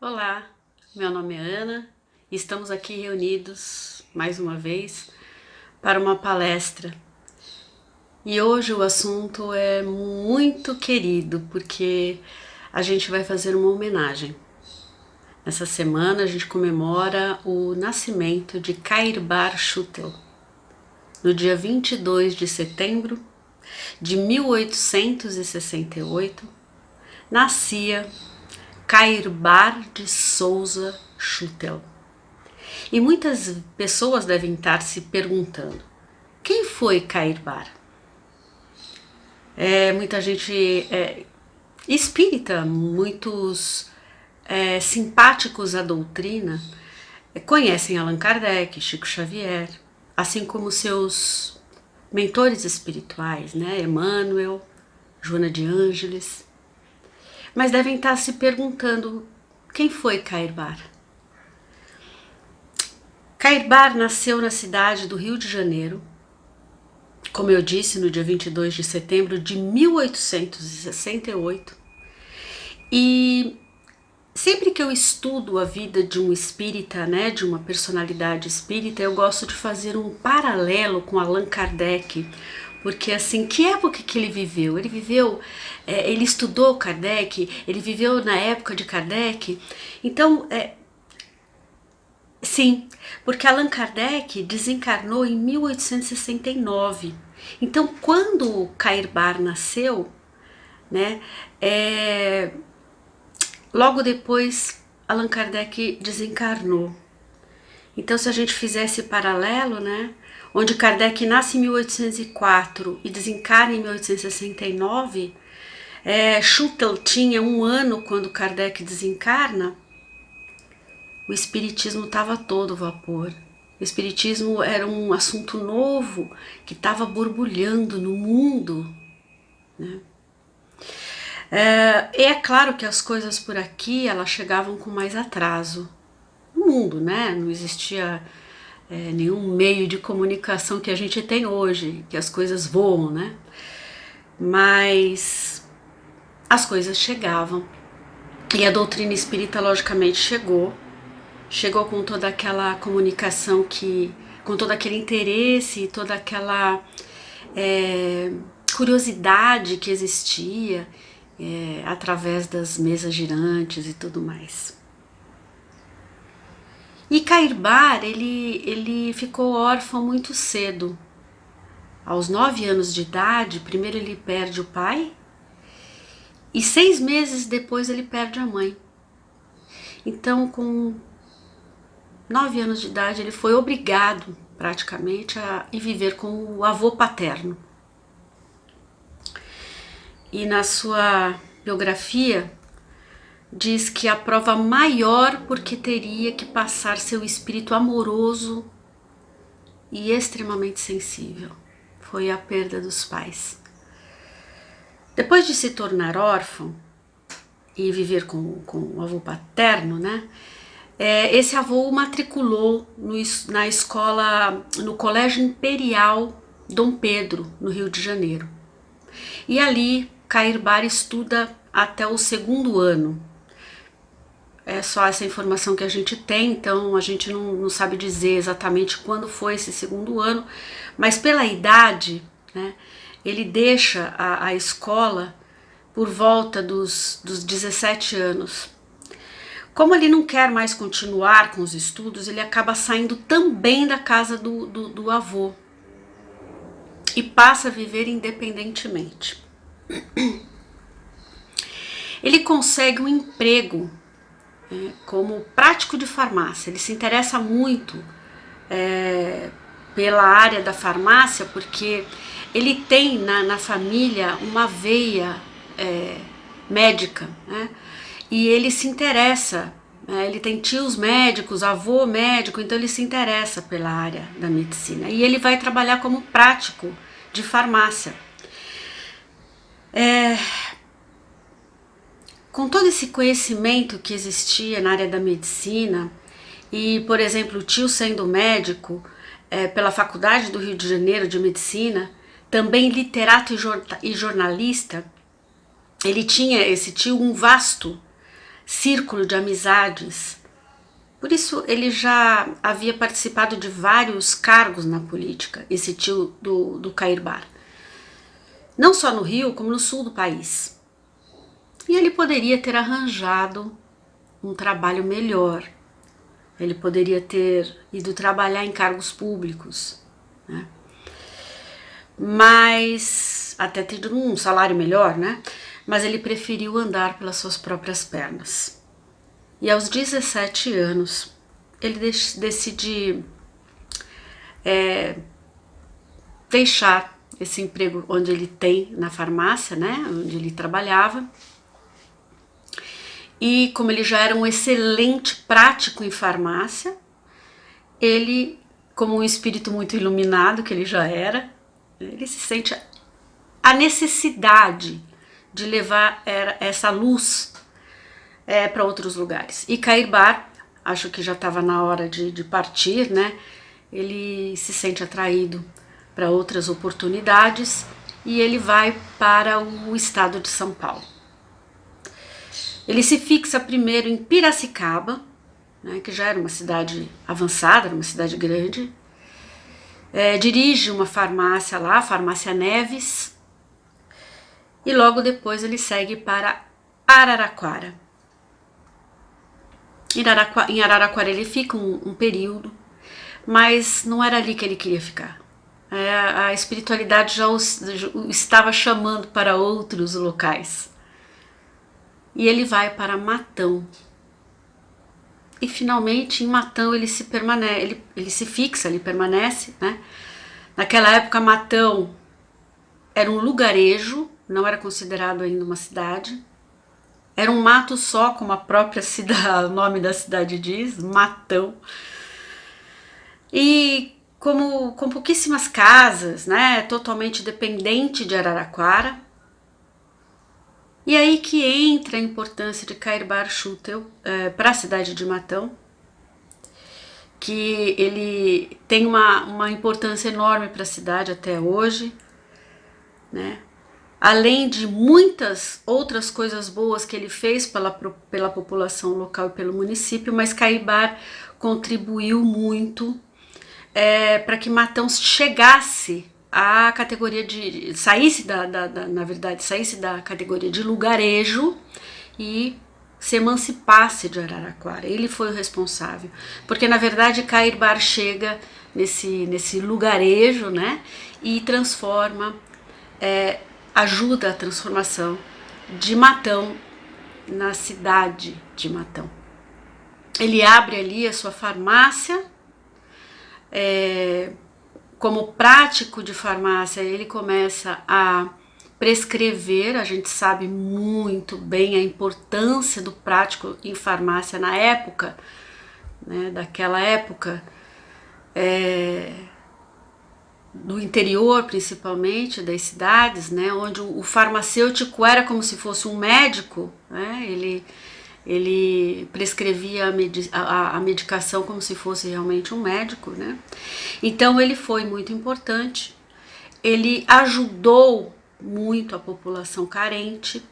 Olá, meu nome é Ana e estamos aqui reunidos mais uma vez para uma palestra. E hoje o assunto é muito querido porque a gente vai fazer uma homenagem. Essa semana a gente comemora o nascimento de Cairbar Schutel. No dia 22 de setembro de 1868, nascia Cairbar de Souza Schutel. E muitas pessoas devem estar se perguntando: quem foi Cairbar? Muita gente espírita, muitos simpáticos à doutrina, conhecem Allan Kardec, Chico Xavier, assim como seus mentores espirituais, né? Emmanuel, Joana de Ângeles, mas devem estar se perguntando: quem foi Cairbar? Cairbar nasceu na cidade do Rio de Janeiro, como eu disse, no dia 22 de setembro de 1868. E sempre que eu estudo a vida de um espírita, né, de uma personalidade espírita, eu gosto de fazer um paralelo com Allan Kardec, porque assim, que época que ele viveu? Ele estudou Kardec, ele viveu na época de Kardec, então sim, porque Allan Kardec desencarnou em 1869. Então, quando Cairbar nasceu, né, logo depois Allan Kardec desencarnou. Então, se a gente fizesse paralelo, né, onde Kardec nasce em 1804 e desencarna em 1869, Schutel tinha 1 ano quando Kardec desencarna. O espiritismo estava todo vapor. O espiritismo era um assunto novo que estava borbulhando no mundo, né? É claro que as coisas por aqui elas chegavam com mais atraso. No mundo, né? Não existia nenhum meio de comunicação que a gente tem hoje, que as coisas voam, né? Mas as coisas chegavam. E a doutrina espírita, logicamente, chegou com toda aquela comunicação com todo aquele interesse, toda aquela curiosidade que existia através das mesas girantes e tudo mais. E Cairbar, ele ficou órfão muito cedo. Aos 9 anos de idade, primeiro ele perde o pai e 6 meses depois ele perde a mãe. Então, com 9 anos de idade, ele foi obrigado praticamente a ir viver com o avô paterno. E na sua biografia diz que a prova maior porque teria que passar seu espírito amoroso e extremamente sensível foi a perda dos pais. Depois de se tornar órfão e viver com o avô paterno, né? Esse avô o matriculou na escola, no Colégio Imperial Dom Pedro, no Rio de Janeiro. E ali Cairbar estuda até o 2º ano. É só essa informação que a gente tem, então a gente não sabe dizer exatamente quando foi esse 2º ano, mas pela idade, né, ele deixa a escola por volta dos 17 anos. Como ele não quer mais continuar com os estudos, ele acaba saindo também da casa do avô e passa a viver independentemente. Ele consegue um emprego como prático de farmácia. Ele se interessa muito pela área da farmácia porque ele tem na família uma veia médica, né? E ele se interessa, ele tem tios médicos, avô médico, então ele se interessa pela área da medicina. E ele vai trabalhar como prático de farmácia. Com todo esse conhecimento que existia na área da medicina, e, por exemplo, o tio sendo médico pela Faculdade do Rio de Janeiro de Medicina, também literato e jornalista, ele tinha, esse tio, um vasto círculo de amizades. Por isso ele já havia participado de vários cargos na política, esse tio do Cairbar. Não só no Rio, como no sul do país. E ele poderia ter arranjado um trabalho melhor. Ele poderia ter ido trabalhar em cargos públicos, né? Mas até ter um salário melhor, né? Mas ele preferiu andar pelas suas próprias pernas. E aos 17 anos, ele decide deixar esse emprego onde ele tem, na farmácia, né? Onde ele trabalhava. E como ele já era um excelente prático em farmácia, ele, como um espírito muito iluminado que ele já era, ele se sente a necessidade de levar essa luz para outros lugares. E Cairbar, acho que já estava na hora de partir, né? Ele se sente atraído para outras oportunidades e ele vai para o estado de São Paulo. Ele se fixa primeiro em Piracicaba, né, que já era uma cidade avançada, era uma cidade grande. Dirige uma farmácia lá, a Farmácia Neves, e logo depois ele segue para Araraquara. Em Araraquara ele fica um período, mas não era ali que ele queria ficar. A espiritualidade já o estava chamando para outros locais. E ele vai para Matão. E finalmente em Matão ele se fixa, ele permanece, né? Naquela época Matão era um lugarejo, não era considerado ainda uma cidade. Era um mato só, como a própria cidade, o nome da cidade diz, Matão. E com pouquíssimas casas, né? Totalmente dependente de Araraquara. E aí que entra a importância de Cairbar Schutel para a cidade de Matão, que ele tem uma importância enorme para a cidade até hoje, né? Além de muitas outras coisas boas que ele fez pela população local e pelo município, mas Cairbar contribuiu muito para que Matão chegasse a categoria saísse da categoria de lugarejo e se emancipasse de Araraquara. Ele foi o responsável, porque na verdade Cairbar chega nesse lugarejo, né, e transforma, ajuda a transformação de Matão na cidade de Matão. Ele abre ali a sua farmácia, como prático de farmácia, ele começa a prescrever. A gente sabe muito bem a importância do prático em farmácia na época, né, daquela época, do interior principalmente, das cidades, né, onde o farmacêutico era como se fosse um médico, né, ele prescrevia a medicação como se fosse realmente um médico, né? Então ele foi muito importante, ele ajudou muito a população carente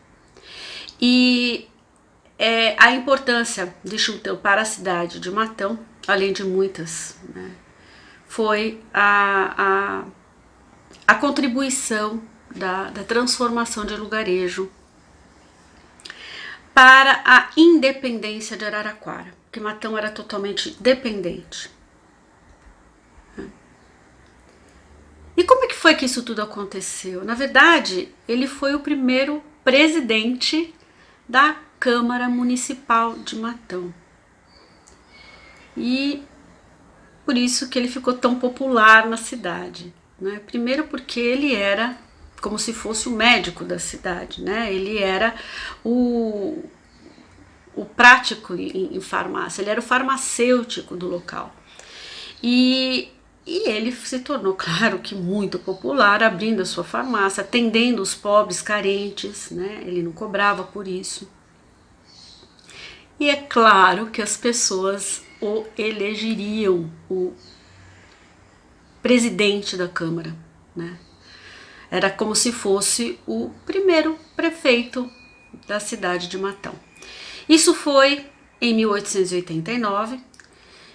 e a importância de Schutel para a cidade de Matão, além de muitas, né, foi a contribuição da transformação de lugarejo para a independência de Araraquara, porque Matão era totalmente dependente. E como é que foi que isso tudo aconteceu? Na verdade, ele foi o primeiro presidente da Câmara Municipal de Matão. E por isso que ele ficou tão popular na cidade, né? Primeiro porque ele era como se fosse o médico da cidade, né? Ele era o prático em farmácia, ele era o farmacêutico do local. E ele se tornou, claro que muito popular, abrindo a sua farmácia, atendendo os pobres carentes, né? Ele não cobrava por isso. E é claro que as pessoas o elegeriam o presidente da Câmara, né? Era como se fosse o primeiro prefeito da cidade de Matão. Isso foi em 1889.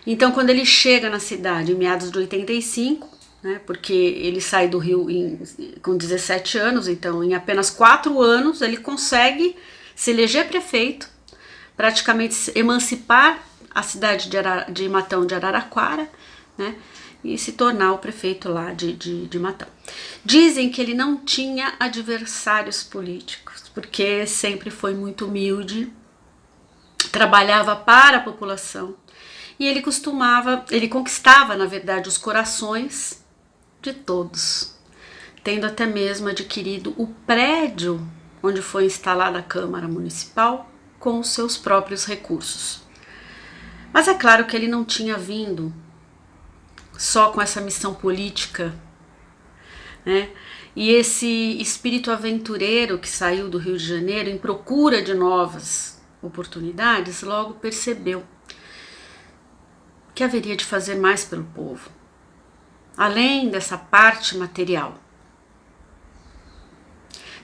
Então, quando ele chega na cidade em meados de 85, né, porque ele sai do Rio com 17 anos, então em apenas 4 anos ele consegue se eleger prefeito, praticamente emancipar a cidade de Matão de Araraquara, né, e se tornar o prefeito lá de Matão. Dizem que ele não tinha adversários políticos, porque sempre foi muito humilde, trabalhava para a população, e ele conquistava, na verdade, os corações de todos, tendo até mesmo adquirido o prédio onde foi instalada a Câmara Municipal com os seus próprios recursos. Mas é claro que ele não tinha vindo só com essa missão política, né? E esse espírito aventureiro que saiu do Rio de Janeiro em procura de novas oportunidades, logo percebeu que haveria de fazer mais pelo povo, além dessa parte material.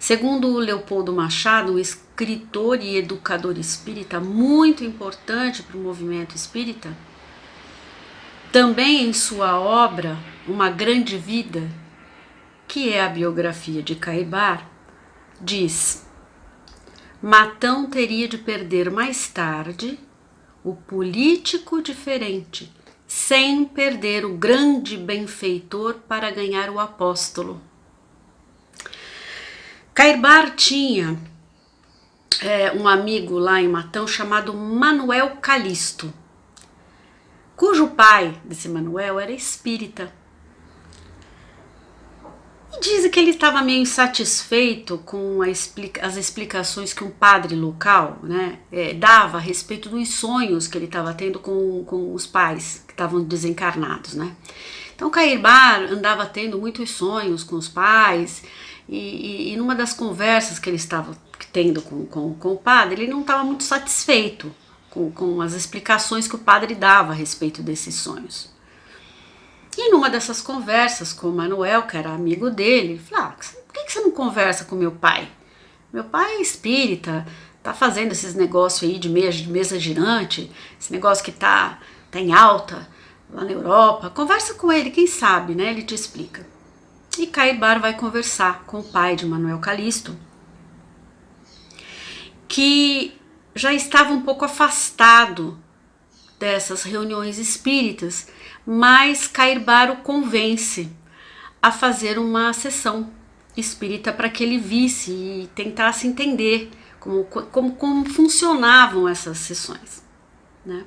Segundo o Leopoldo Machado, um escritor e educador espírita muito importante para o movimento espírita, também em sua obra Uma Grande Vida, que é a biografia de Cairbar, diz: Matão teria de perder mais tarde o político diferente, sem perder o grande benfeitor para ganhar o apóstolo. Cairbar tinha um amigo lá em Matão chamado Manuel Calisto, cujo pai desse Manuel era espírita. E dizem que ele estava meio insatisfeito com as explicações que um padre local, né, dava a respeito dos sonhos que ele estava tendo com os pais que estavam desencarnados, né? Então Cairbar andava tendo muitos sonhos com os pais e numa das conversas que ele estava tendo com o padre, ele não estava muito satisfeito com as explicações que o padre dava a respeito desses sonhos. E numa dessas conversas com o Manuel, que era amigo dele, ele falou: por que você não conversa com meu pai? Meu pai é espírita, tá fazendo esses negócios aí de mesa girante, esse negócio que tá em alta lá na Europa. Conversa com ele, quem sabe, né? Ele te explica. E Cairbar vai conversar com o pai de Manuel Calisto, que já estava um pouco afastado dessas reuniões espíritas, mas Cairbar o convence a fazer uma sessão espírita para que ele visse e tentasse entender como funcionavam essas sessões, né?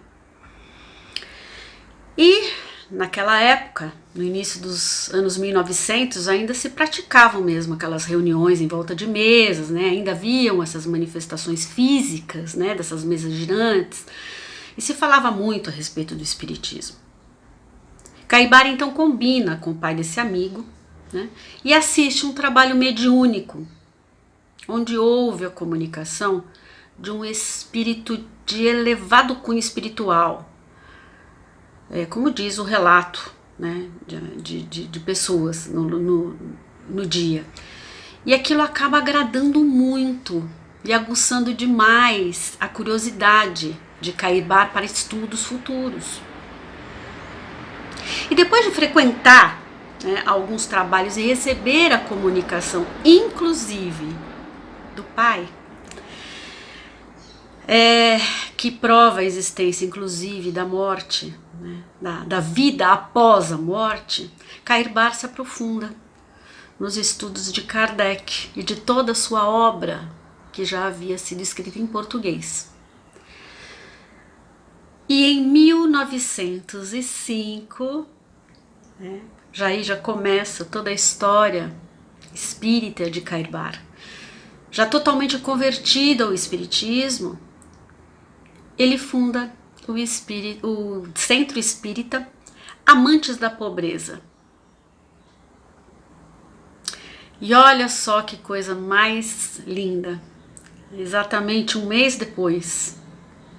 E naquela época, no início dos anos 1900, ainda se praticavam mesmo aquelas reuniões em volta de mesas, né? Ainda haviam essas manifestações físicas, né, dessas mesas girantes, e se falava muito a respeito do espiritismo. Cairbar então combina com o pai desse amigo, né, e assiste um trabalho mediúnico, onde houve a comunicação de um espírito de elevado cunho espiritual, como diz o relato, né, de pessoas no dia. E aquilo acaba agradando muito e aguçando demais a curiosidade de Cairbar para estudos futuros. E depois de frequentar, né, alguns trabalhos e receber a comunicação, inclusive do pai, que prova a existência, inclusive, da morte, né, da vida após a morte, Cairbar se aprofunda nos estudos de Kardec e de toda a sua obra, que já havia sido escrita em português. E em 1905, né, já começa toda a história espírita de Cairbar. Já totalmente convertido ao espiritismo, ele funda o Centro Espírita Amantes da Pobreza. E olha só que coisa mais linda. Exatamente um mês depois,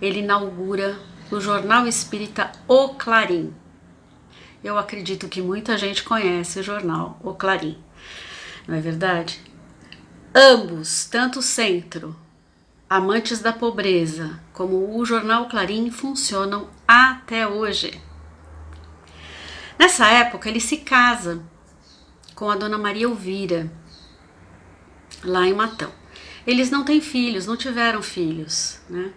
ele inaugura o jornal espírita O Clarim. Eu acredito que muita gente conhece o jornal O Clarim, não é verdade? Ambos, tanto o Centro amantes da pobreza, como o jornal Clarim, funcionam até hoje. Nessa época, ele se casa com a dona Maria Elvira, lá em Matão. Eles não têm filhos, não tiveram filhos, né?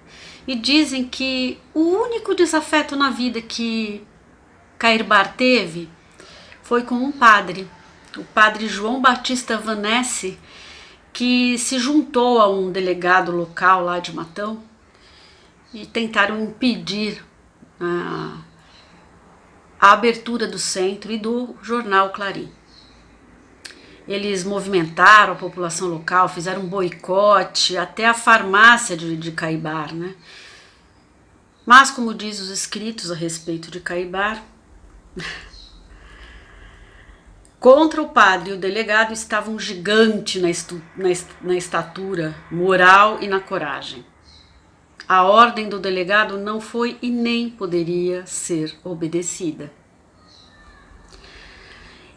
E dizem que o único desafeto na vida que Cairbar teve foi com um padre, o padre João Batista Vanesse, que se juntou a um delegado local lá de Matão e tentaram impedir a abertura do centro e do jornal Clarim. Eles movimentaram a população local, fizeram um boicote, até a farmácia de Cairbar, né? Mas, como diz os escritos a respeito de Cairbar, contra o padre e o delegado estava um gigante na estatura moral e na coragem. A ordem do delegado não foi e nem poderia ser obedecida.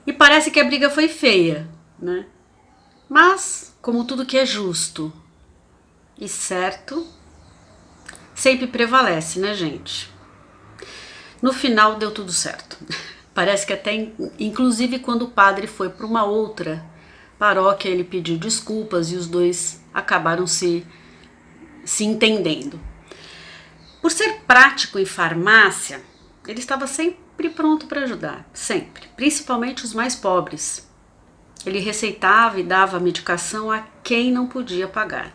E parece que a briga foi feia, né? Mas, como tudo que é justo e certo, sempre prevalece, né, gente? No final deu tudo certo. Parece que até, inclusive, quando o padre foi para uma outra paróquia, ele pediu desculpas e os dois acabaram se entendendo. Por ser prático em farmácia, ele estava sempre pronto para ajudar, sempre, principalmente os mais pobres. Ele receitava e dava medicação a quem não podia pagar.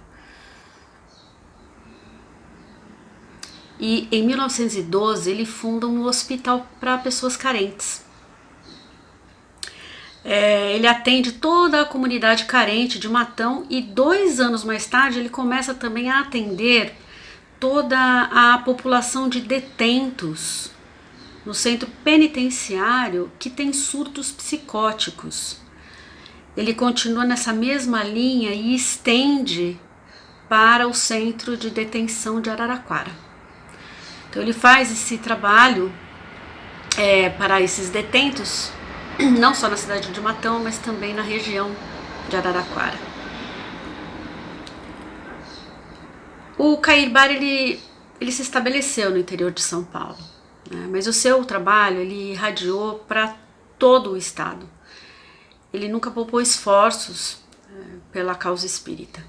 E em 1912 ele funda um hospital para pessoas carentes. Ele atende toda a comunidade carente de Matão e 2 anos mais tarde ele começa também a atender toda a população de detentos no centro penitenciário que tem surtos psicóticos. Ele continua nessa mesma linha e estende para o centro de detenção de Araraquara. Então ele faz esse trabalho para esses detentos, não só na cidade de Matão, mas também na região de Araraquara. O Cairbar, ele se estabeleceu no interior de São Paulo, né? Mas o seu trabalho ele irradiou para todo o estado. Ele nunca poupou esforços pela causa espírita.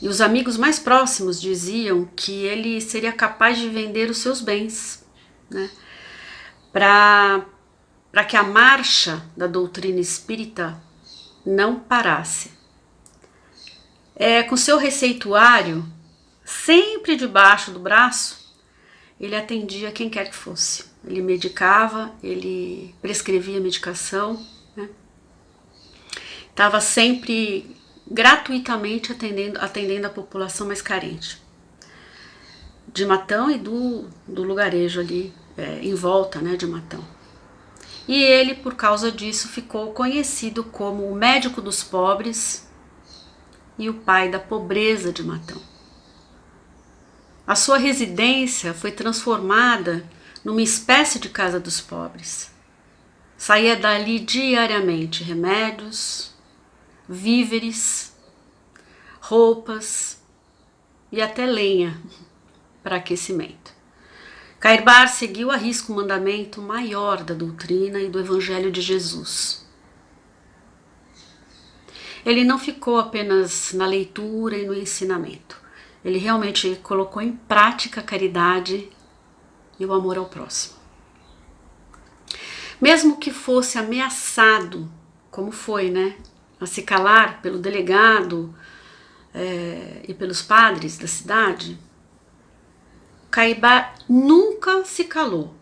E os amigos mais próximos diziam que ele seria capaz de vender os seus bens, né, para que a marcha da doutrina espírita não parasse. Com seu receituário sempre debaixo do braço, ele atendia quem quer que fosse. Ele medicava, ele prescrevia medicação, né? Estava sempre gratuitamente atendendo a população mais carente de Matão e do lugarejo ali em volta, né, de Matão. E ele, por causa disso, ficou conhecido como o médico dos pobres e o pai da pobreza de Matão. A sua residência foi transformada numa espécie de casa dos pobres. Saía dali diariamente remédios, víveres, roupas e até lenha para aquecimento. Cairbar seguiu à risca o mandamento maior da doutrina e do Evangelho de Jesus. Ele não ficou apenas na leitura e no ensinamento. Ele realmente colocou em prática a caridade e o amor ao próximo. Mesmo que fosse ameaçado, como foi, né, a se calar pelo delegado e pelos padres da cidade, Cairbar nunca se calou.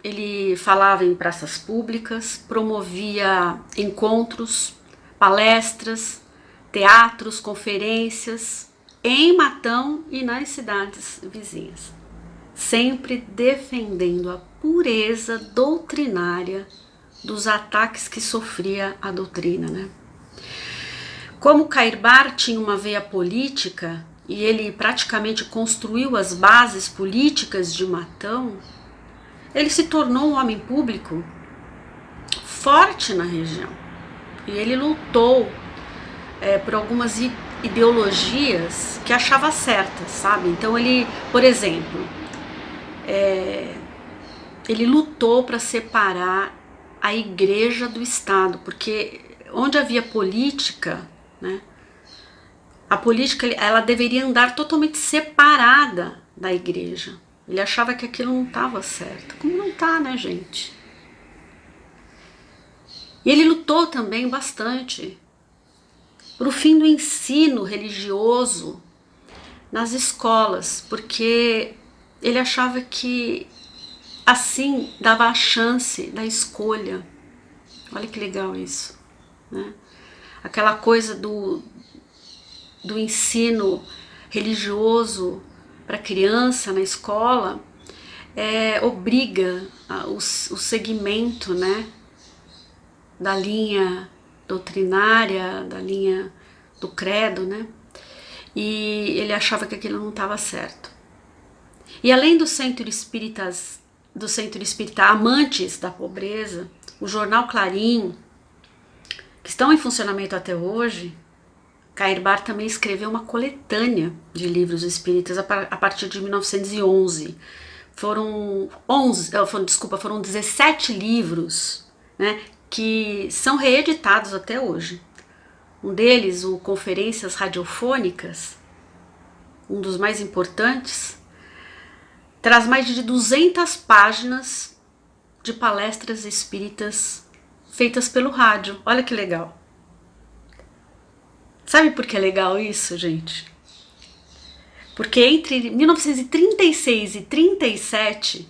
Ele falava em praças públicas, promovia encontros, palestras, teatros, conferências em Matão e nas cidades vizinhas, sempre defendendo a pureza doutrinária dos ataques que sofria a doutrina, né? Como Cairbar tinha uma veia política e ele praticamente construiu as bases políticas de Matão, ele se tornou um homem público forte na região. E ele lutou por algumas ideologias que achava certas, sabe? Então ele, por exemplo, ele lutou para separar a igreja do Estado, porque onde havia política, né, a política ela deveria andar totalmente separada da igreja. Ele achava que aquilo não estava certo. Como não está, né, gente? E ele lutou também bastante para o fim do ensino religioso nas escolas, porque ele achava que assim dava a chance da escolha. Olha que legal isso, né? Aquela coisa do ensino religioso para criança na escola obriga o segmento, né, da linha doutrinária, da linha do credo, né? E ele achava que aquilo não estava certo. E além do centro espírita Amantes da Pobreza, o jornal Clarim, que estão em funcionamento até hoje, Cairbar também escreveu uma coletânea de livros espíritas a partir de 1911. Foram 17 livros, né, que são reeditados até hoje. Um deles, o Conferências Radiofônicas, um dos mais importantes, traz mais de 200 páginas de palestras espíritas feitas pelo rádio. Olha que legal. Sabe por que é legal isso, gente? Porque entre 1936 e 37,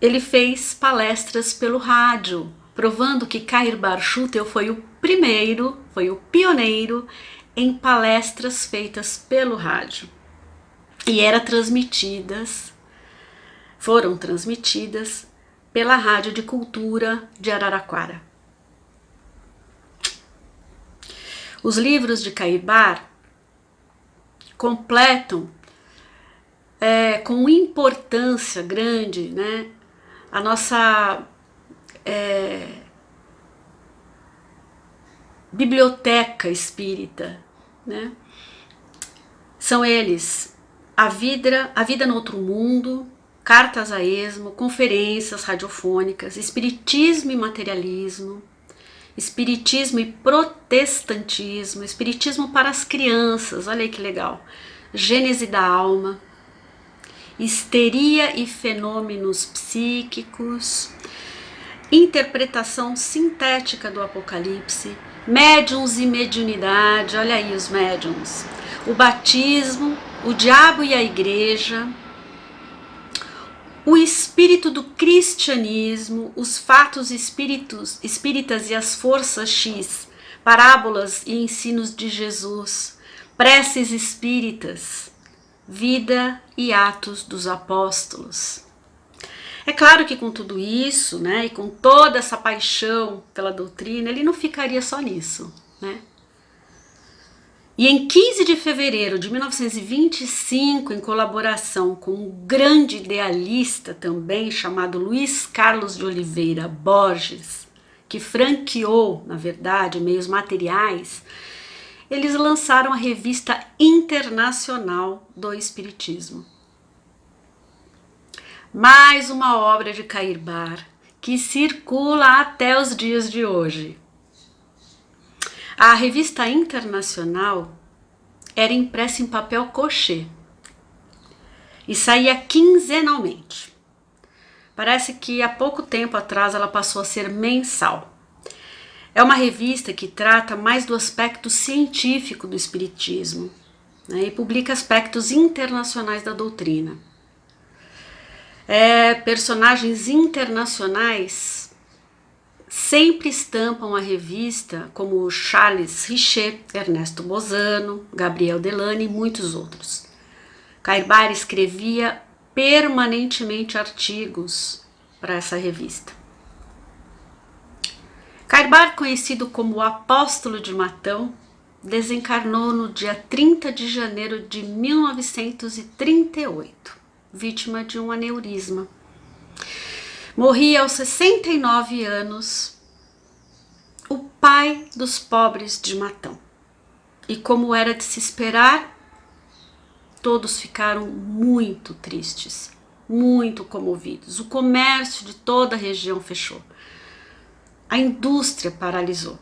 ele fez palestras pelo rádio, provando que Cairbar Schutel foi o pioneiro em palestras feitas pelo rádio. E foram transmitidas pela Rádio de Cultura de Araraquara. Os livros de Cairbar completam com importância grande, né, a nossa biblioteca espírita, né? São eles A Vida no Outro Mundo, Cartas a Esmo, Conferências Radiofônicas, Espiritismo e Materialismo, Espiritismo e Protestantismo, Espiritismo para as Crianças, olha aí que legal, Gênese da Alma, Histeria e Fenômenos Psíquicos, Interpretação Sintética do Apocalipse, Médiuns e Mediunidade, olha aí os médiuns, o Batismo, o Diabo e a Igreja, o Espírito do Cristianismo, os Fatos Espíritas e as Forças X, Parábolas e Ensinos de Jesus, Preces Espíritas, Vida e Atos dos Apóstolos. É claro que com tudo isso, né, e com toda essa paixão pela doutrina, ele não ficaria só nisso, né? E em 15 de fevereiro de 1925, em colaboração com um grande idealista também, chamado Luiz Carlos de Oliveira Borges, que franqueou, na verdade, meios materiais, eles lançaram a Revista Internacional do Espiritismo. Mais uma obra de Cairbar que circula até os dias de hoje. A Revista Internacional era impressa em papel crochê e saía quinzenalmente. Parece que há pouco tempo atrás ela passou a ser mensal. É uma revista que trata mais do aspecto científico do espiritismo, né, e publica aspectos internacionais da doutrina. Personagens internacionais sempre estampam a revista, como Charles Richer, Ernesto Bozano, Gabriel Delany e muitos outros. Cairbar escrevia permanentemente artigos para essa revista. Cairbar, conhecido como o Apóstolo de Matão, desencarnou no dia 30 de janeiro de 1938, vítima de um aneurisma. Morria aos 69 anos, o pai dos pobres de Matão. e, como era de se esperar, todos ficaram muito tristes, muito comovidos. O comércio de toda a região fechou. A indústria paralisou.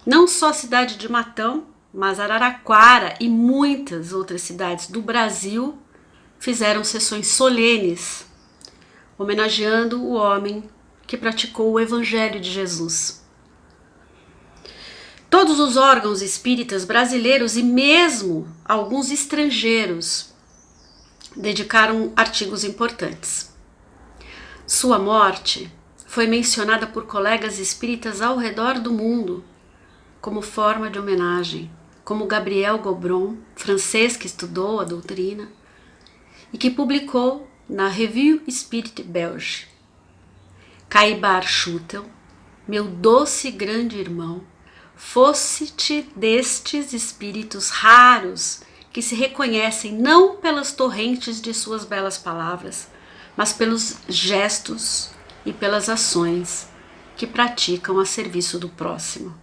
Não só a cidade de Matão, mas Araraquara e muitas outras cidades do Brasil fizeram sessões solenes, homenageando o homem que praticou o Evangelho de Jesus. Todos os órgãos espíritas brasileiros e mesmo alguns estrangeiros dedicaram artigos importantes. Sua morte foi mencionada por colegas espíritas ao redor do mundo como forma de homenagem, como Gabriel Gobron, francês que estudou a doutrina e que publicou na Revue Spirit Belge. Caibar Schutel, meu doce grande irmão, fosse-te destes espíritos raros que se reconhecem não pelas torrentes de suas belas palavras, mas pelos gestos e pelas ações que praticam a serviço do próximo.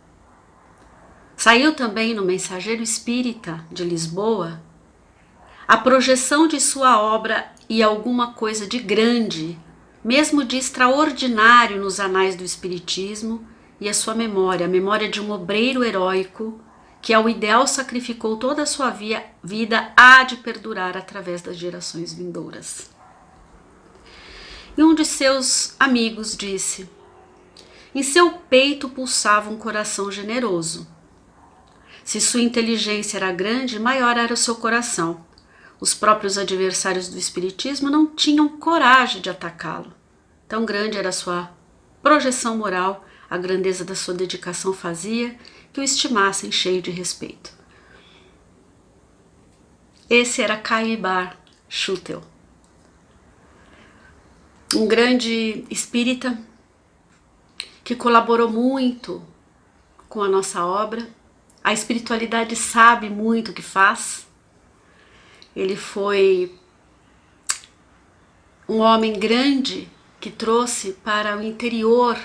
Saiu também no Mensageiro Espírita de Lisboa a projeção de sua obra e alguma coisa de grande, mesmo de extraordinário nos anais do Espiritismo, e a sua memória, a memória de um obreiro heróico que ao ideal sacrificou toda a sua vida, há de perdurar através das gerações vindouras. E um de seus amigos disse: em seu peito pulsava um coração generoso. Se sua inteligência era grande, maior era o seu coração. Os próprios adversários do espiritismo não tinham coragem de atacá-lo. Tão grande era a sua projeção moral, a grandeza da sua dedicação fazia que o estimassem cheio de respeito. Esse era Caibar Schutel, um grande espírita que colaborou muito com a nossa obra. A espiritualidade sabe muito o que faz. Ele foi um homem grande que trouxe para o interior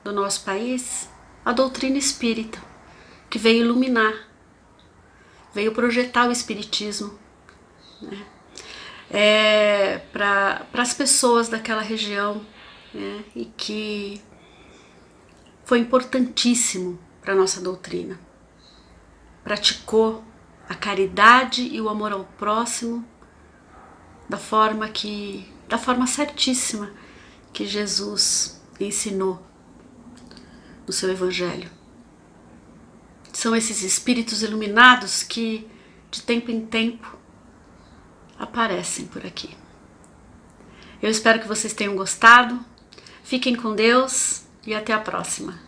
do nosso país a doutrina espírita, que veio iluminar, veio projetar o espiritismo, né? Para as pessoas daquela região, né? E que foi importantíssimo para a nossa doutrina. Praticou a caridade e o amor ao próximo da forma certíssima que Jesus ensinou no seu Evangelho. São esses espíritos iluminados que de tempo em tempo aparecem por aqui. Eu espero que vocês tenham gostado. Fiquem com Deus e até a próxima.